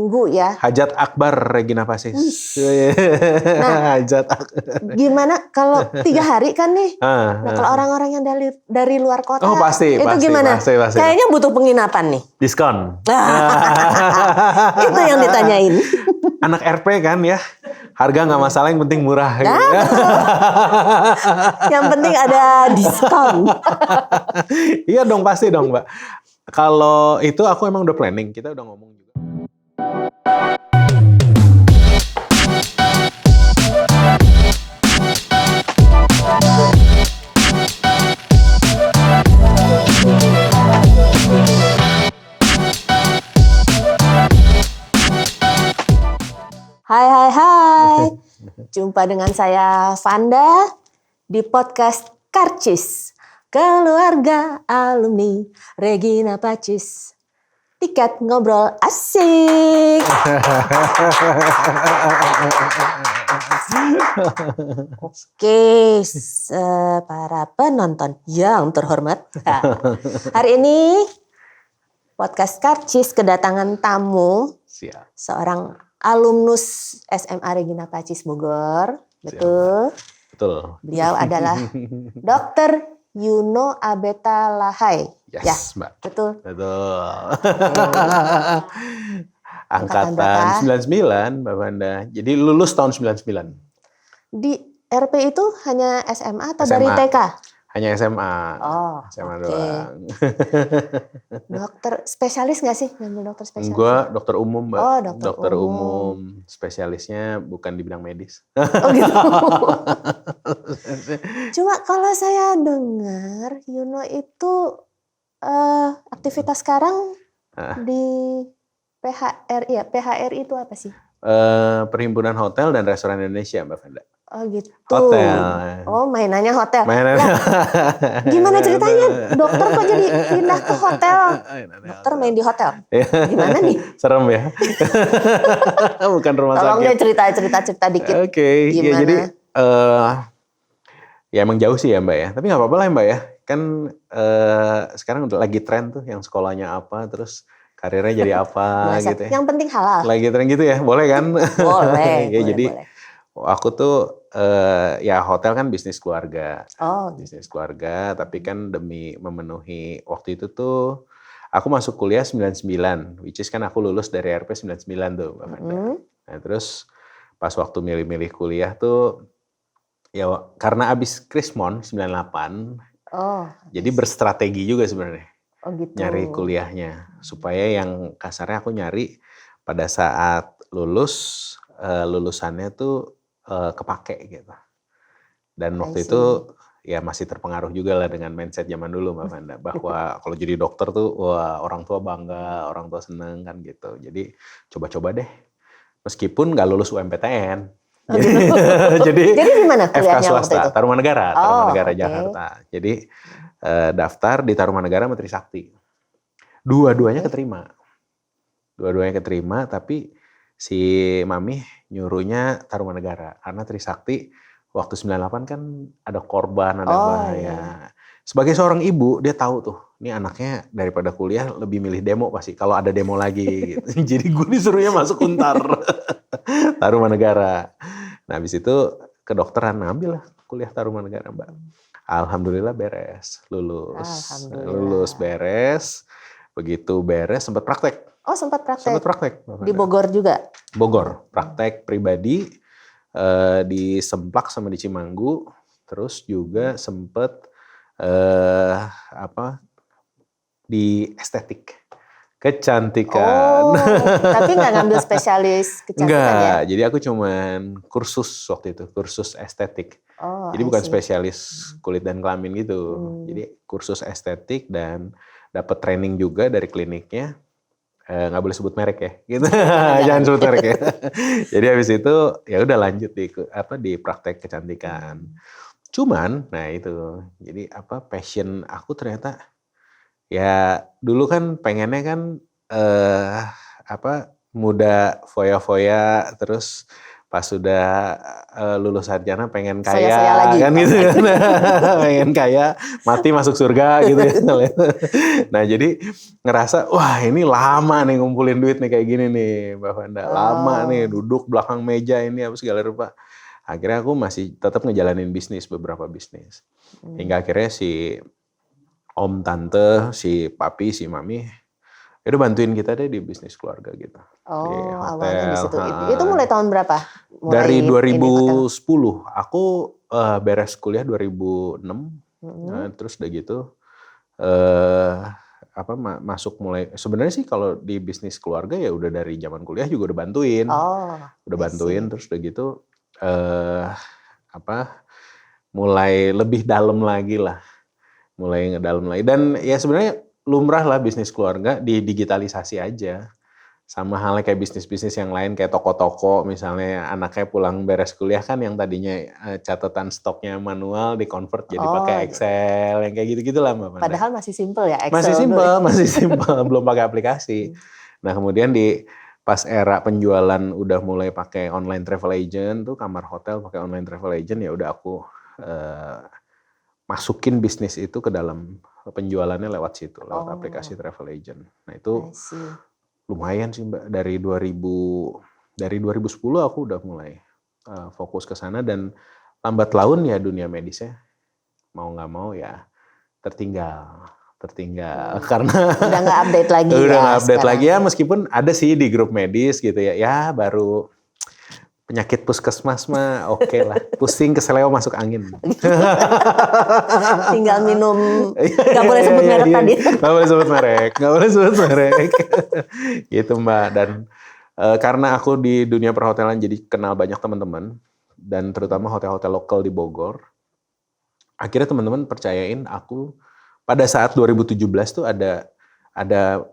Minggu ya. Hajat Akbar Regina Pacis. Nah, Hajat gimana kalau 3 hari kan nih? Nah, kalau orang-orang yang dari luar kota, oh pasti, itu pasti, gimana? Pasti. Kayaknya butuh penginapan nih. Diskon. Itu yang ditanyain. Anak RP kan ya, harga nggak masalah, yang penting murah. Nah, yang penting ada diskon. Iya dong, pasti dong Mbak. Kalau itu aku emang udah planning, kita udah ngomong juga. Hai. Jumpa dengan saya Vanda di podcast Karcis. Keluarga alumni Regina Pacis. Tiket ngobrol asik. Oke, para penonton yang terhormat. Hari ini podcast Karcis kedatangan tamu. Siap. Seorang alumnus SMA Regina Pacis Bogor, betul? Betul. Beliau adalah Dr. Yuno Abeta Lahai. Yes, ya, Mbak. Betul. Betul. Angkatan Angkatan 99, Mbak Vanda. Jadi lulus tahun 99. Di RP itu hanya SMA atau SMA. dari TK? Hanya SMA. Oh, SMA okay. doang. Dokter spesialis nggak sih? Ngambil dokter spesialis? Enggak, dokter umum, Mbak. Oh, dokter umum. Spesialisnya bukan di bidang medis. Oh gitu. Cuma kalau saya dengar Yuno itu aktivitas sekarang di PHRI ya. PHRI itu apa sih? Perhimpunan Hotel dan Restoran Indonesia, Mbak Vanda. Oh gitu. Hotel. Oh, mainannya hotel. Mainannya. Gimana ceritanya? Dokter kok jadi pindah ke hotel? Dokter main di hotel. Gimana nih? Serem ya. Bukan rumah sakit. Tolong deh cerita dikit. Oke. Ya, jadi ya emang jauh sih ya Mbak ya. Tapi nggak apa-apa lah Mbak ya. Kan sekarang udah lagi tren tuh yang sekolahnya apa, terus karirnya jadi apa gitu ya. Yang penting halal. Lagi tren gitu ya, boleh kan? Boleh. Ya boleh, jadi boleh. aku tuh ya hotel kan bisnis keluarga. Oh. Bisnis keluarga, tapi kan demi memenuhi waktu itu tuh aku masuk kuliah 99, which is kan aku lulus dari RP 99 tuh, Mbak Vanda. Nah, terus pas waktu milih-milih kuliah tuh ya karena abis Krismon 98. Oh. Jadi berstrategi juga sebenarnya. Oh gitu. Nyari kuliahnya supaya yang kasarnya aku nyari pada saat lulusannya tuh kepake gitu. Dan waktu itu ya masih terpengaruh juga lah dengan mindset zaman dulu Mbak Vanda, bahwa kalau jadi dokter tuh wah orang tua bangga, orang tua seneng kan gitu. Jadi coba-coba deh. Meskipun nggak lulus UMPTN. Oh, gitu. Jadi di mana FK kuliahnya swasta, waktu itu? Tarumanegara Okay. Jakarta. Jadi daftar di Tarumanegara sama Trisakti. Dua-duanya keterima. Tapi si Mami nyuruhnya Tarumanegara karena Trisakti waktu 98 kan ada korban, ada bahaya. Iya. Sebagai seorang ibu dia tahu tuh, ini anaknya daripada kuliah lebih milih demo pasti kalau ada demo lagi gitu. Jadi gue disuruhnya masuk Untar. Tarumanegara. Nah, habis itu kedokteran ambil lah kuliah Tarumanegara, Mbak. Alhamdulillah beres, lulus beres. Begitu beres sempat praktek. Oh, sempat praktek. Mbak. Di Bogor juga? Bogor, praktek pribadi di Semplak sama di Cimanggu. Terus juga sempat di estetik. Kecantikan. Oh, tapi nggak ngambil spesialis kecantikan Enggak, ya? jadi aku cuman kursus waktu itu, kursus estetik. Oh, jadi bukan spesialis kulit dan kelamin gitu. Jadi kursus estetik dan dapat training juga dari kliniknya. Nggak boleh sebut merek ya, gitu. Jangan sebut merek ya. Jadi habis itu ya udah lanjut di praktek kecantikan. Cuman, nah itu, jadi passion aku ternyata ya dulu kan pengennya kan muda foya-foya terus pas sudah lulus sarjana pengen kaya Saya lagi, kan gitu kan. Pengen kaya, mati masuk surga gitu ya. Nah jadi ngerasa wah ini lama nih ngumpulin duit nih kayak gini nih Mbak Vanda. Lama nih duduk belakang meja ini apa segala rupa. Akhirnya aku masih tetap ngejalanin bisnis, beberapa bisnis. Hingga akhirnya si om, tante, si papi, si mami udah bantuin kita deh di bisnis keluarga gitu. Oh, di awalnya di situ. hotel. Itu mulai tahun berapa? Dari 2010. Aku beres kuliah 2006. Terus udah gitu masuk mulai. Sebenarnya sih kalau di bisnis keluarga ya udah dari zaman kuliah juga udah bantuin. Udah bantuin terus udah gitu mulai lebih dalam lagi lah. Mulai ngedalam lagi. Dan ya sebenarnya lumrah lah bisnis keluarga di digitalisasi aja. Sama halnya kayak bisnis-bisnis yang lain kayak toko-toko misalnya anaknya pulang beres kuliah kan yang tadinya catatan stoknya manual di-convert jadi pakai Excel yang kayak gitu-gitu lah Mbak Vanda. Padahal masih simple ya Excel. Masih simple, belum pakai aplikasi. Nah kemudian pas era penjualan udah mulai pakai online travel agent tuh kamar hotel pakai online travel agent ya udah aku masukin bisnis itu ke dalam penjualannya lewat situ, lewat aplikasi travel agent. Nah itu lumayan sih Mbak, dari 2010 aku udah mulai fokus ke sana dan lambat laun ya dunia medisnya mau nggak mau ya tertinggal karena udah nggak update lagi. Udah nggak update lagi ya meskipun ada sih di grup medis gitu ya baru penyakit puskesmas mah oke lah. Pusing keseleo masuk angin. Tinggal minum. Gak boleh sebut merek tadi. Gak boleh sebut merek. Gitu Mbak. Dan karena aku di dunia perhotelan jadi kenal banyak teman-teman. Dan terutama hotel-hotel lokal di Bogor. Akhirnya teman-teman percayain aku pada saat 2017 tuh ada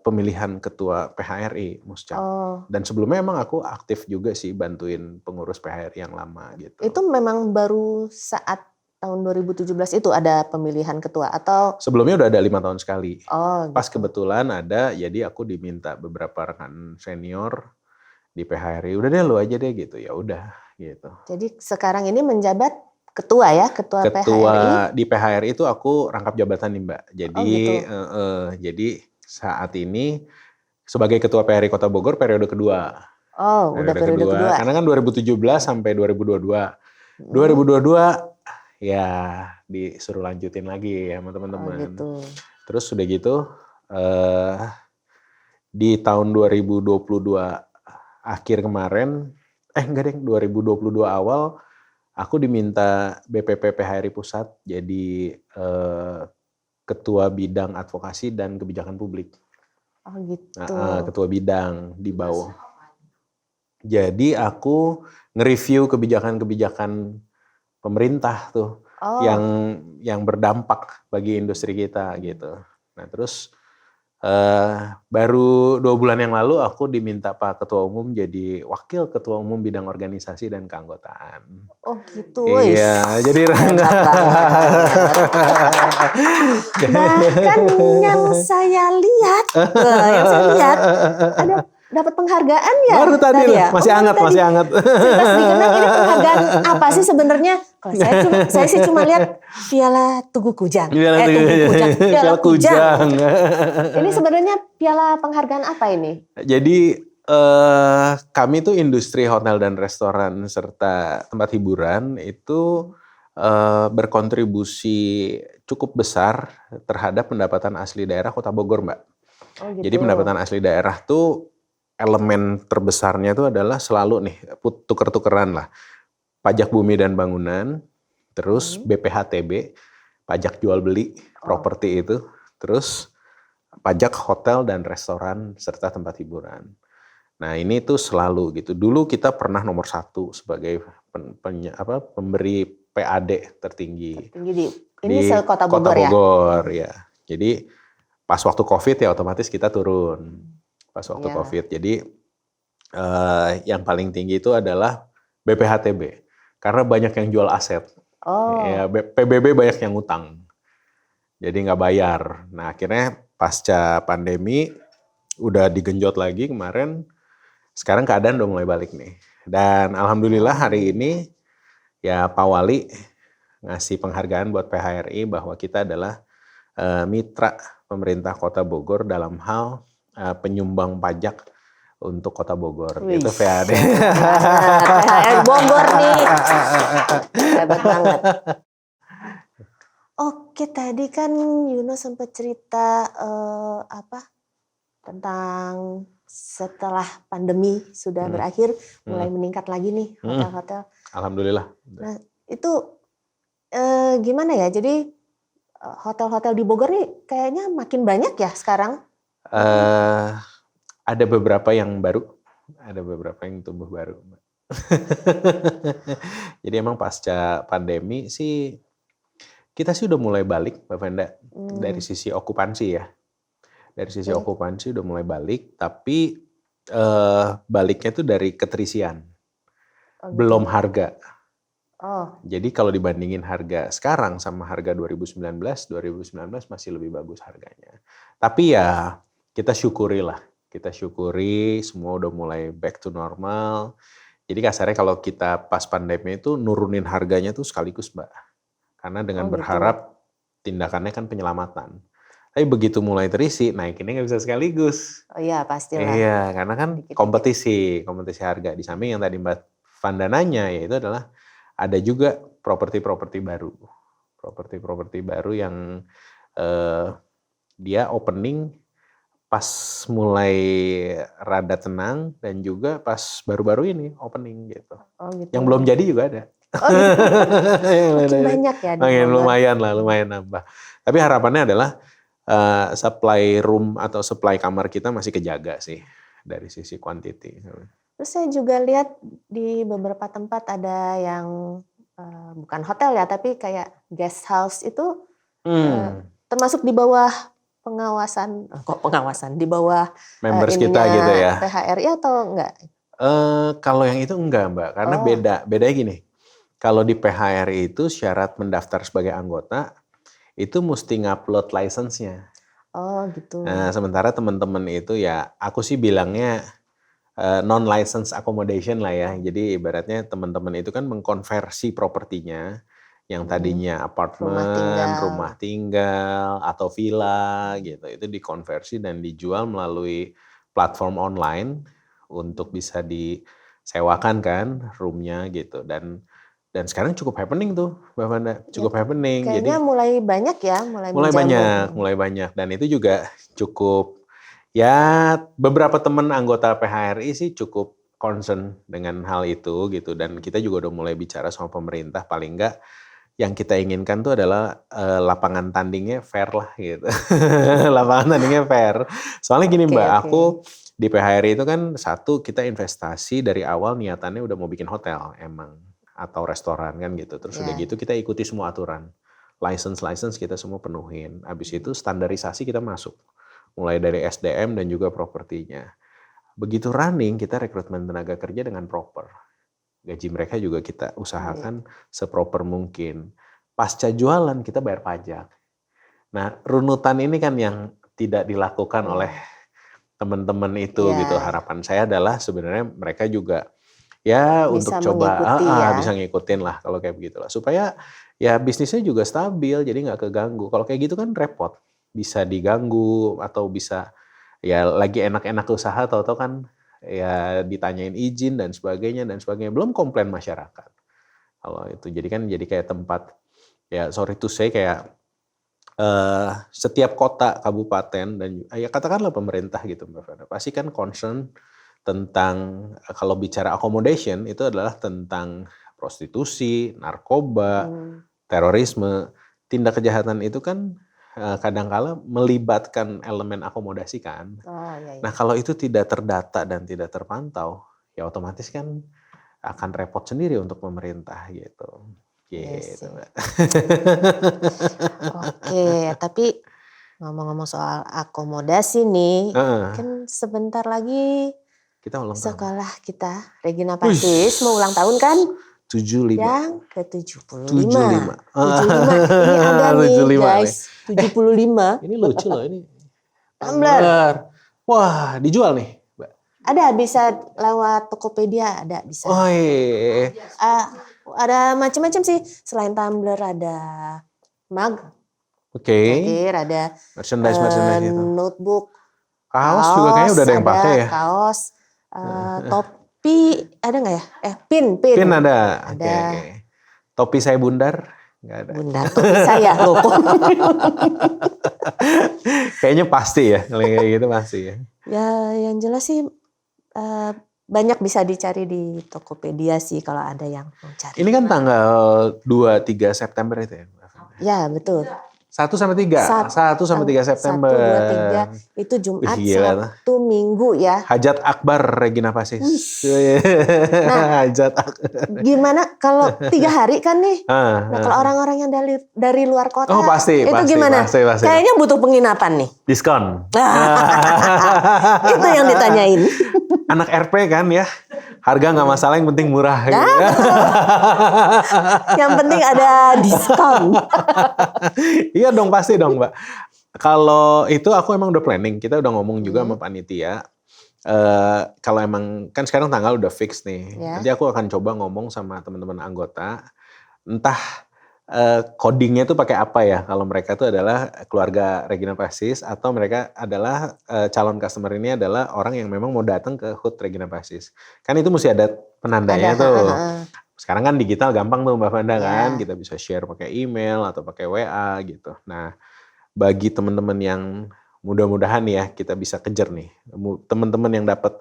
pemilihan ketua PHRI Muscap. Dan sebelumnya emang aku aktif juga sih bantuin pengurus PHRI yang lama gitu. Itu memang baru saat tahun 2017 itu ada pemilihan ketua atau? Sebelumnya udah ada 5 tahun sekali. Pas gitu. kebetulan ada, jadi aku diminta beberapa rekan senior di PHRI. Udah deh lu aja deh gitu, ya udah gitu. Jadi sekarang ini menjabat ketua ya, ketua PHRI? Di PHRI itu aku rangkap jabatan nih Mbak. Jadi jadi saat ini sebagai ketua PHRI Kota Bogor periode kedua. Udah periode kedua. Karena kan 2017 sampai 2022. 2022 ya disuruh lanjutin lagi ya sama teman-teman. Gitu. Terus udah gitu di tahun 2022 akhir kemarin 2022 awal aku diminta BPP PHRI Pusat jadi ketua bidang advokasi dan kebijakan publik. Gitu. Ketua bidang di bawah. Jadi aku nge-review kebijakan-kebijakan pemerintah tuh yang berdampak bagi industri kita gitu. Nah terus baru 2 bulan yang lalu aku diminta Pak Ketua Umum jadi wakil Ketua Umum bidang organisasi dan keanggotaan. Gitu. Iya, jadi bahkan yang saya lihat ada dapat penghargaan ya. Baru tadi ya? Masih hangat. Cerita sejenak ini penghargaan apa sih sebenarnya? Kalau saya sih cuma lihat Piala Tugu Kujang. Piala Kujang. Ini sebenarnya piala penghargaan apa ini? Jadi kami tuh industri hotel dan restoran serta tempat hiburan itu berkontribusi cukup besar terhadap pendapatan asli daerah Kota Bogor, Mbak. Gitu. Jadi pendapatan asli daerah tuh elemen terbesarnya itu adalah selalu nih tuker-tukeran lah. Pajak bumi dan bangunan, terus BPHTB, pajak jual beli properti itu, terus pajak hotel dan restoran serta tempat hiburan. Nah ini tuh selalu gitu. Dulu kita pernah nomor 1 sebagai pemberi PAD tertinggi di Kota Bogor ya. Jadi pas waktu COVID ya otomatis kita turun. Pas waktu COVID. Jadi yang paling tinggi itu adalah BPHTB. Karena banyak yang jual aset. Ya, PBB banyak yang ngutang. Jadi nggak bayar. Nah akhirnya pasca pandemi udah digenjot lagi kemarin. Sekarang keadaan udah mulai balik nih. Dan alhamdulillah hari ini ya Pak Wali ngasih penghargaan buat PHRI bahwa kita adalah mitra pemerintah Kota Bogor dalam hal penyumbang pajak untuk Kota Bogor. Wih, itu PHD. PHR Bogor nih. Hebat banget. Oke, tadi kan Yuno sempat cerita tentang setelah pandemi sudah berakhir mulai meningkat lagi nih hotel-hotel. Alhamdulillah. Nah, itu gimana ya? Jadi hotel-hotel di Bogor nih kayaknya makin banyak ya sekarang? Ada beberapa yang baru, ada beberapa yang tumbuh baru. Jadi emang pasca pandemi sih kita sih udah mulai balik, Mbak Vanda, dari sisi okupansi ya. Dari sisi okupansi udah mulai balik, tapi baliknya tuh dari keterisian, belum harga. Jadi kalau dibandingin harga sekarang sama harga 2019 masih lebih bagus harganya. Tapi ya kita syukuri semua udah mulai back to normal. Jadi kasarnya kalau kita pas pandemi itu nurunin harganya tuh sekaligus, Mbak. Karena dengan berharap tindakannya kan penyelamatan. Tapi begitu mulai terisi, naikinnya nggak bisa sekaligus. Oh iya, pastilah. Iya, karena kan kompetisi harga. Di samping yang tadi Mbak Vanda nanya, yaitu adalah ada juga properti-properti baru yang dia opening pas mulai rada tenang dan juga pas baru-baru ini opening gitu. Gitu. Yang belum jadi juga ada. Makin banyak ya. Lumayan nambah. Tapi harapannya adalah supply room atau supply kamar kita masih kejaga sih dari sisi quantity. Terus saya juga lihat di beberapa tempat ada yang bukan hotel ya, tapi kayak guest house itu termasuk di bawah pengawasan, di bawah members kita gitu ya. PHRI atau enggak? Kalau yang itu enggak, Mbak, karena bedanya gini. Kalau di PHRI itu syarat mendaftar sebagai anggota itu mesti ngupload license-nya. Oh gitu. Nah, sementara teman-teman itu ya aku sih bilangnya non-license accommodation lah ya. Jadi ibaratnya teman-teman itu kan mengkonversi propertinya yang tadinya apartemen, rumah tinggal atau villa gitu. Itu dikonversi dan dijual melalui platform online untuk bisa disewakan kan roomnya gitu. Dan sekarang cukup happening tuh, Mbak Vanda, cukup happening. Kayaknya jadi mulai banyak ya, mulai banyak dan itu juga cukup ya beberapa teman anggota PHRI sih cukup concern dengan hal itu gitu dan kita juga udah mulai bicara sama pemerintah paling enggak yang kita inginkan tuh adalah lapangan tandingnya fair lah gitu. Lapangan tandingnya fair. Soalnya gini Mbak, aku di PHRI itu kan satu kita investasi dari awal niatannya udah mau bikin hotel emang. Atau restoran kan gitu. Terus udah gitu kita ikuti semua aturan. License kita semua penuhin. Habis itu standarisasi kita masuk. Mulai dari SDM dan juga propertinya. Begitu running kita rekrutmen tenaga kerja dengan proper. Gaji mereka juga kita usahakan seproper mungkin. Pasca jualan kita bayar pajak. Nah runutan ini kan yang tidak dilakukan oleh teman-teman itu gitu. Harapan saya adalah sebenarnya mereka juga ya bisa untuk coba bisa ngikutin lah kalau kayak begitulah supaya ya bisnisnya juga stabil jadi nggak keganggu. Kalau kayak gitu kan repot, bisa diganggu atau bisa ya lagi enak-enak usaha tahu-tahu kan ya ditanyain izin dan sebagainya belum komplain masyarakat. Kalau itu jadi kayak tempat ya sorry to say kayak setiap kota kabupaten dan ya katakanlah pemerintah gitu Mbak Fera pasti kan concern tentang kalau bicara accommodation itu adalah tentang prostitusi, narkoba, terorisme, tindak kejahatan itu kan kadangkala melibatkan elemen akomodasi kan. Nah kalau itu tidak terdata dan tidak terpantau, ya otomatis kan akan repot sendiri untuk pemerintah gitu. Gitu. Oke, tapi ngomong-ngomong soal akomodasi nih, kan sebentar lagi kita ulang tahun. Sekolah kita, Regina Pacis mau ulang tahun kan? 75. Yang ke-75. 75. Ini ada nih guys, 75. Ini lucu loh ini. Tumbler. Wah, dijual nih, Mbak. Ada, bisa lewat Tokopedia, ada bisa. Oh iya. Ada macam-macam sih. Selain tumbler ada mug, Oke. ada Merchandise itu. notebook, Kaos juga kayaknya udah ada yang pakai ya. Kaos, topi ada nggak ya? Pin. Pin ada. Oke. Topi saya bundar nggak ada. Bundar topi saya loh. Kayaknya pasti ya, kalau kayak gitu pasti ya. Ya, yang jelas sih banyak bisa dicari di Tokopedia sih kalau ada yang mau cari. Ini kan tanggal 2-3 September itu ya? Ya, betul. 1-3 September. 1, 2, 3 itu Jumat, Sabtu, Minggu ya. Hajat Akbar Regina Pacis. Nah, Hajat Akbar. Gimana kalau 3 hari kan nih? Nah, kalau orang-orang yang dari luar kota, pasti, itu gimana? Pasti. Kayaknya butuh penginapan nih. Diskon. Itu yang ditanyain. Anak RP kan ya. Harga nggak masalah, yang penting murah. Gitu. Yang penting ada diskon. Iya dong, pasti dong Mbak. Kalau itu aku emang udah planning. Kita udah ngomong juga sama panitia. Kalau emang kan sekarang tanggal udah fix nih. Nanti aku akan coba ngomong sama teman-teman anggota. Entah codingnya tuh pakai apa ya. Kalau mereka tuh adalah keluarga Regina Pacis atau mereka adalah calon customer ini adalah orang yang memang mau datang ke HUT Regina Pacis. Kan itu mesti ada penandanya tuh. Sekarang kan digital gampang tuh Mbak Vanda kan. Kita bisa share pakai email atau pakai WA gitu. Nah, bagi teman-teman yang mudah-mudahan ya kita bisa kejar nih. Teman-teman yang dapat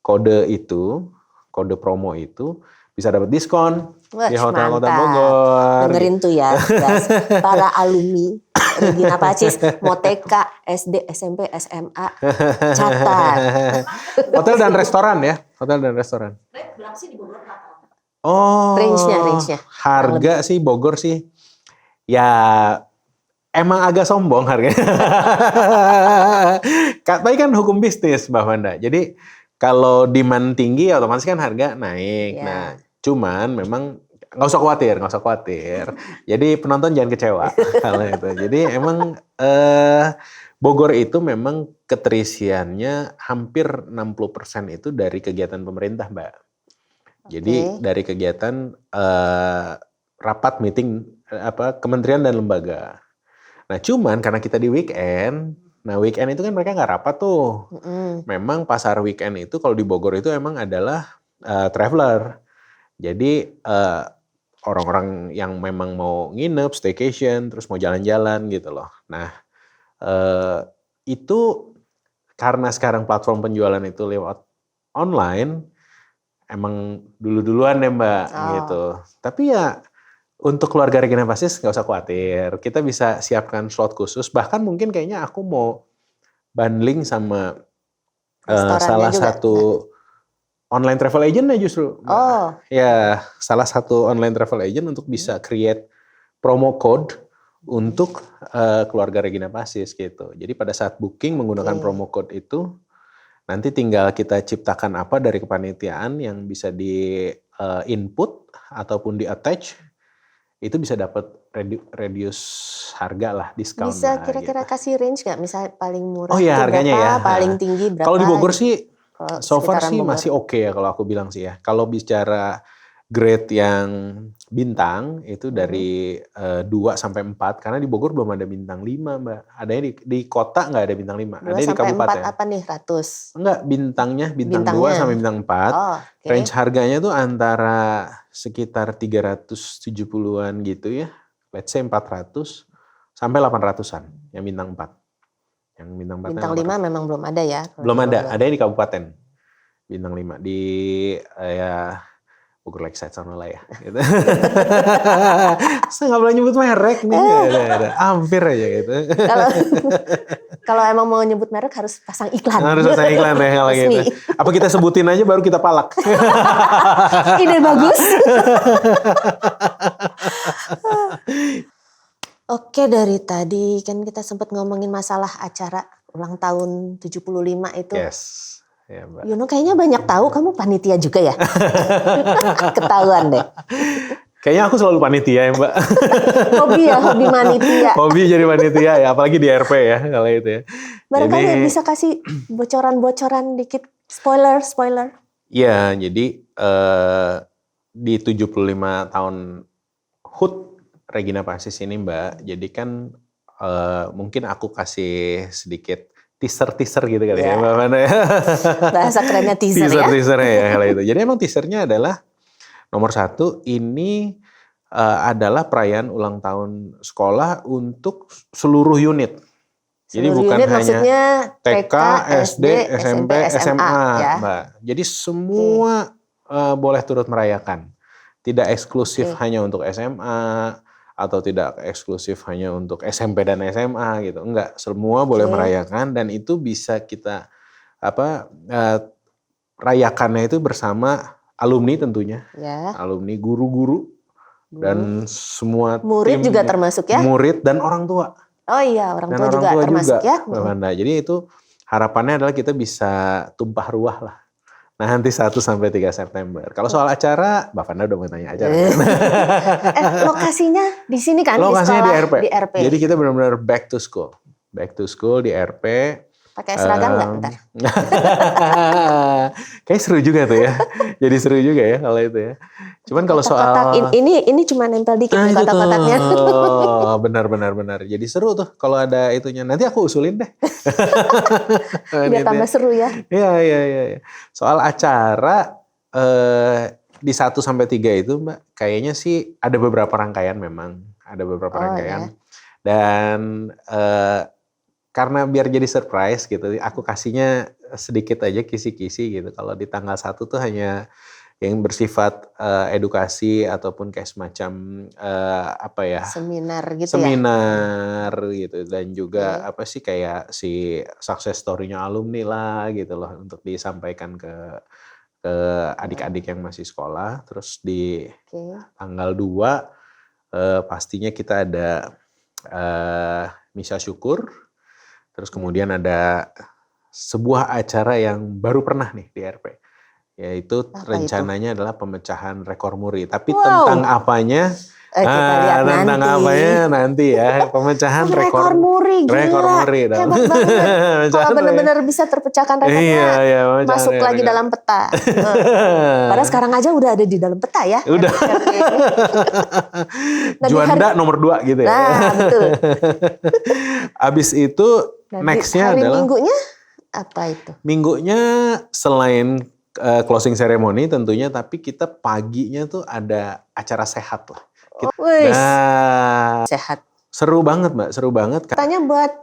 kode itu, kode promo itu bisa dapat diskon di Hotel Kota Bogor. Dengerin tuh ya, guys. Para alumni Regina Pacis, mau TK, SD, SMP, SMA, catat. Hotel dan restoran ya, hotel dan restoran. Berapa sih di Bogor? Oh, range-nya. Harga sih Bogor sih, ya emang agak sombong harganya. Tapi kan hukum bisnis Mbak Vanda. Jadi kalau demand tinggi otomatis kan harga naik. Yeah. Nah, cuman memang nggak usah khawatir. Jadi penonton jangan kecewa kalau itu. Jadi emang Bogor itu memang keterisiannya hampir 60% itu dari kegiatan pemerintah, Mbak. Jadi dari kegiatan rapat meeting kementerian dan lembaga. Nah, cuman karena kita di weekend, weekend itu kan mereka nggak rapat tuh. Memang pasar weekend itu kalau di Bogor itu emang adalah traveler. Jadi orang-orang yang memang mau nginep, staycation, terus mau jalan-jalan gitu loh. Nah, itu karena sekarang platform penjualan itu lewat online, emang duluan ya Mbak gitu. Tapi ya untuk keluarga Regina Pacis nggak usah khawatir. Kita bisa siapkan slot khusus. Bahkan mungkin kayaknya aku mau bundling sama salah satu online travel agent ya justru. Ya, salah satu online travel agent untuk bisa create promo code untuk keluarga Regina Pacis gitu. Jadi pada saat booking menggunakan promo code itu, nanti tinggal kita ciptakan apa dari kepanitiaan yang bisa di input ataupun di attach. Itu bisa dapat reduce harga lah, diskon. Bisa kira-kira kasih range nggak? Misalnya paling murah harganya berapa, ya. paling tinggi berapa? Kalau di Bogor sih so far sih Bogor masih oke ya kalau aku bilang sih ya. Kalau bicara grade yang bintang itu dari 2 sampai 4 karena di Bogor belum ada bintang 5 Mbak. Adanya di kota nggak ada bintang 5. Ada di kabupaten. 2 sampai 4 apa nih, ratus? Enggak, bintangnya 2 sampai bintang 4. Range harganya tuh antara sekitar 370-an gitu ya. Let's say 400 sampai 800-an yang bintang 4. Yang bintang 4. Bintang 5 memang belum ada ya? Belum ada, adanya di kabupaten. Bintang 5 di ya Bogor Lakeside sana lah ya. Gitu. Saya nggak boleh nyebut merek nih. Hampir aja gitu. Kalau emang mau nyebut merek harus pasang iklan. Harus pasang iklan ya kalau gitu. Apa kita sebutin aja baru kita palak. Ide bagus. Oke, dari tadi kan kita sempat ngomongin masalah acara ulang tahun 75 itu. Yes. Ya, Mbak. Yuno kayaknya banyak tahu, kamu panitia juga ya? Ketahuan deh. Kayaknya aku selalu panitia ya Mbak. Hobi panitia. Hobi jadi panitia ya, apalagi di RP ya kalau itu ya. Barangkali bisa kasih bocoran-bocoran dikit Spoiler. Iya, jadi di 75 tahun HUT Regina Pacis ini Mbak, jadi kan mungkin aku kasih sedikit teaser gitu kali ya Mbak Fanda ya. Bahasa kerennya teaser ya. Teaser-teasernya ya kalau itu. Jadi emang teasernya adalah nomor 1 ini adalah perayaan ulang tahun sekolah untuk seluruh unit. Jadi bukan unit hanya maksudnya TK, SD, SMP, SMA ya. Mbak. Jadi semua boleh turut merayakan. Tidak eksklusif hanya untuk SMA atau tidak eksklusif hanya untuk SMP dan SMA gitu. Enggak, semua boleh merayakan dan itu bisa kita rayakannya itu bersama alumni tentunya. Ya. Alumni, guru-guru dan semua murid tim, juga termasuk ya. Murid dan orang tua. Oh iya, orang dan tua orang juga tua termasuk juga, ya. Mbak. Jadi itu harapannya adalah kita bisa tumpah ruah lah. Nah nanti 1 sampai 3 September. Kalau soal acara, Mbak Fanda udah mau tanya acara. Lokasinya di sini kan? Lokasinya di sekolah, di RP. Jadi kita benar-benar back to school. Back to school di RP. Pakai seragam nggak ntar? Kayak seru juga tuh ya. Jadi seru juga ya kalau itu ya. Cuman kalau soal ini cuma nempel dikit kotak-kotaknya. Benar. Jadi seru tuh kalau ada itunya. Nanti aku usulin deh. Biar tambah seru ya. Iya. Soal acara di 1 sampai 3 itu Mbak, kayaknya sih ada beberapa rangkaian memang. Ada beberapa rangkaian. Ya. Dan karena biar jadi surprise gitu, aku kasihnya sedikit aja kisi-kisi gitu. Kalau di tanggal 1 tuh hanya yang bersifat edukasi ataupun kayak semacam seminar gitu seminar gitu. Dan juga kayak si success story-nya alumni lah gitu loh untuk disampaikan ke adik-adik yang masih sekolah. Terus di tanggal 2 pastinya kita ada misa syukur. Terus kemudian ada sebuah acara yang baru pernah nih di RP. Yaitu rencananya adalah pemecahan rekor muri. Tapi tentang apanya, nanti ya. Pemecahan rekor muri. Rekor muri. Hebat banget. Kalau benar-benar bisa terpecahkan rekornya, masuk lagi dalam peta. Padahal sekarang aja udah ada di dalam peta ya. Udah. Juanda nomor 2 gitu ya. Nah, betul. Abis itu next-nya adalah minggunya apa itu? Minggunya selain closing ceremony tentunya, tapi kita paginya tuh ada acara sehat lah. Sehat. Seru banget Mbak, seru banget. Katanya buat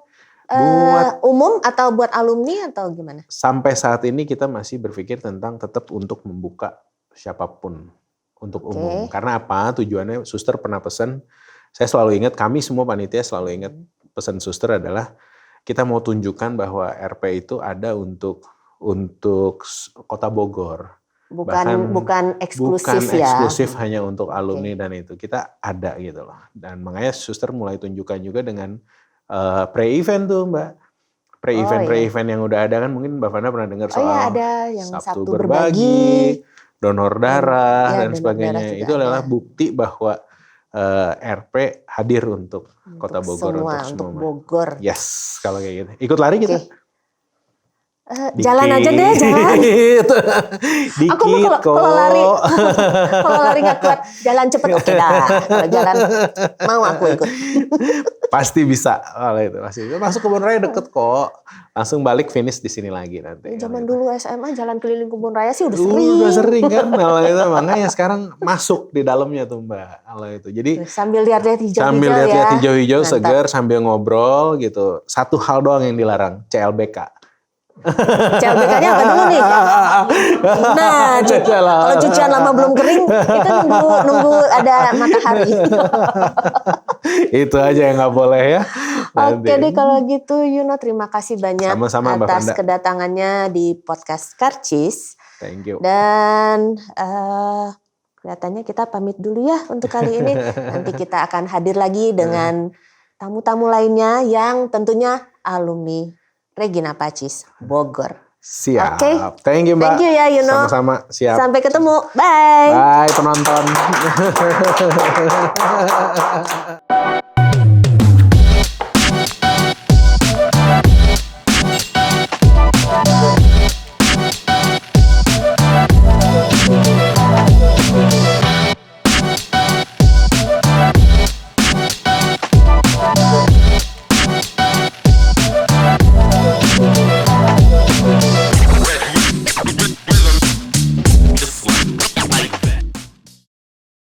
umum atau buat alumni atau gimana? Sampai saat ini kita masih berpikir tentang tetap untuk membuka siapapun untuk umum. Karena apa? Tujuannya suster pernah pesan, saya selalu ingat, kami semua panitia selalu ingat pesan suster adalah kita mau tunjukkan bahwa RP itu ada untuk Kota Bogor. Bukan eksklusif ya. Bukan eksklusif hanya untuk alumni dan itu. Kita ada gitu loh. Dan makanya suster mulai tunjukkan juga dengan pre-event tuh Mbak. Pre-event yang udah ada kan, mungkin Mbak Fanda pernah dengar soal ada yang Sabtu berbagi, donor darah dan sebagainya. Itu adalah bukti bahwa RP hadir untuk Kota Bogor, untuk Bogor. Yes, kalau kayak gitu. Ikut lari kita? Jalan aja deh, jalan. Dikit aku kalau lari nggak kuat, jalan cepet oke dah. Kalau jalan mau aku ikut. Pasti bisa kalau itu. Masuk Kebun Raya deket kok. Langsung balik finish di sini lagi nanti. Zaman dulu SMA jalan keliling Kebun Raya sih udah sering kan. Kalau itu makanya sekarang masuk di dalamnya tuh Mbak. Kalau itu. Jadi sambil lihat-lihat hijau-hijau sambil lihat-lihat hijau-hijau segar, sambil ngobrol gitu. Satu hal doang yang dilarang, CLBK. CLBK-nya apa dulu nih? Nah, kalau cucian lama belum kering, kita nunggu ada matahari. Itu aja yang nggak boleh ya. Oke deh kalau gitu, Yuno, terima kasih banyak sama-sama, atas kedatangannya di podcast Karcis. Thank you. Dan kelihatannya kita pamit dulu ya untuk kali ini. Nanti kita akan hadir lagi dengan tamu-tamu lainnya yang tentunya alumni Regina Pacis Bogor. Siap. Okay. Thank you Mbak. Thank you ya Yuno. Sama-sama. Siap. Sampai ketemu. Bye. Bye penonton.